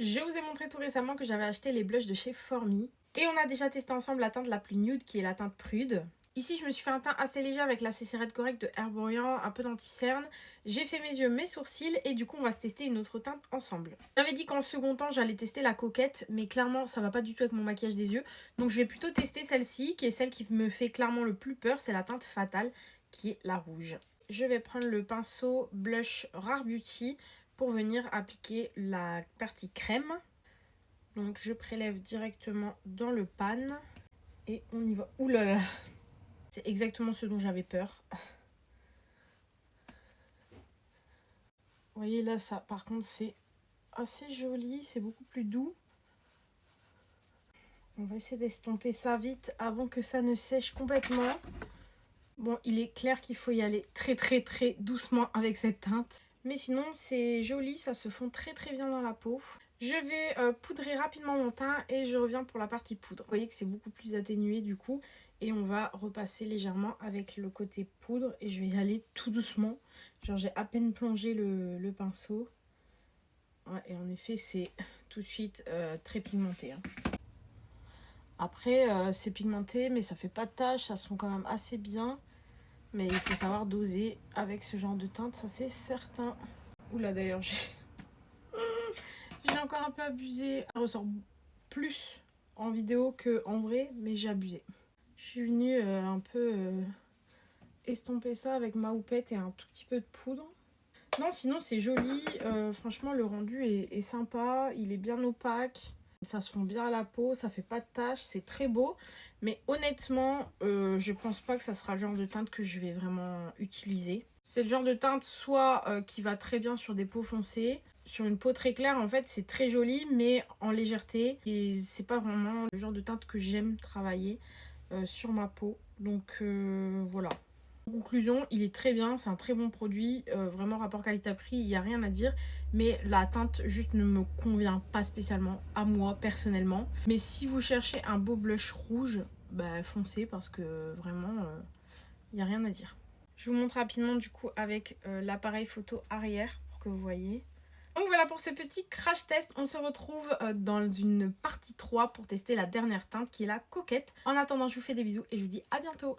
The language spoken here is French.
Je vous ai montré tout récemment que j'avais acheté les blushs de chez Formi. Et on a déjà testé ensemble la teinte la plus nude qui est la teinte Prude. Ici, je me suis fait un teint assez léger avec la CC Correct de Herborian, un peu d'anti-cerne. J'ai fait mes yeux, mes sourcils et du coup, on va se tester une autre teinte ensemble. J'avais dit qu'en second temps, j'allais tester la coquette, mais clairement, ça va pas du tout avec mon maquillage des yeux. Donc, je vais plutôt tester celle-ci, qui est celle qui me fait clairement le plus peur. C'est la teinte Fatale, qui est la rouge. Je vais prendre le pinceau blush Rare Beauty pour venir appliquer la partie crème. Donc je prélève directement dans le pan et on y va. Ouh là là, c'est exactement ce dont j'avais peur. Vous voyez là, ça par contre c'est assez joli, c'est beaucoup plus doux. On va essayer d'estomper ça vite avant que ça ne sèche complètement. Bon, il est clair qu'il faut y aller très doucement avec cette teinte. Mais sinon, c'est joli, ça se fond très bien dans la peau. Je vais poudrer rapidement mon teint et je reviens pour la partie poudre. Vous voyez que c'est beaucoup plus atténué du coup. Et on va repasser légèrement avec le côté poudre. Et je vais y aller tout doucement. Genre j'ai à peine plongé le pinceau. Ouais, et en effet, c'est tout de suite très pigmenté. Hein. Après, c'est pigmenté, mais ça fait pas de taches. Ça se fond quand même assez bien. Mais il faut savoir doser avec ce genre de teinte, ça c'est certain. Oula d'ailleurs, j'ai encore un peu abusé. Ça ressort plus en vidéo qu'en vrai, mais j'ai abusé. Je suis venue un peu estomper ça avec ma houppette et un tout petit peu de poudre. Non, sinon c'est joli. Franchement, le rendu est sympa. Il est bien opaque. Ça se fond bien à la peau, ça fait pas de taches, c'est très beau. Mais honnêtement, je pense pas que ça sera le genre de teinte que je vais vraiment utiliser. C'est le genre de teinte soit qui va très bien sur des peaux foncées. Sur une peau très claire, en fait, c'est très joli, mais en légèreté. Et c'est pas vraiment le genre de teinte que j'aime travailler sur ma peau. Donc voilà. En conclusion, il est très bien, c'est un très bon produit, vraiment rapport qualité-prix, il n'y a rien à dire, mais la teinte juste ne me convient pas spécialement à moi personnellement. Mais si vous cherchez un beau blush rouge, bah foncez parce que vraiment, il n'y a rien à dire. Je vous montre rapidement du coup avec l'appareil photo arrière pour que vous voyez. Donc voilà pour ce petit crash test, on se retrouve dans une partie 3 pour tester la dernière teinte qui est la coquette. En attendant, je vous fais des bisous et je vous dis à bientôt.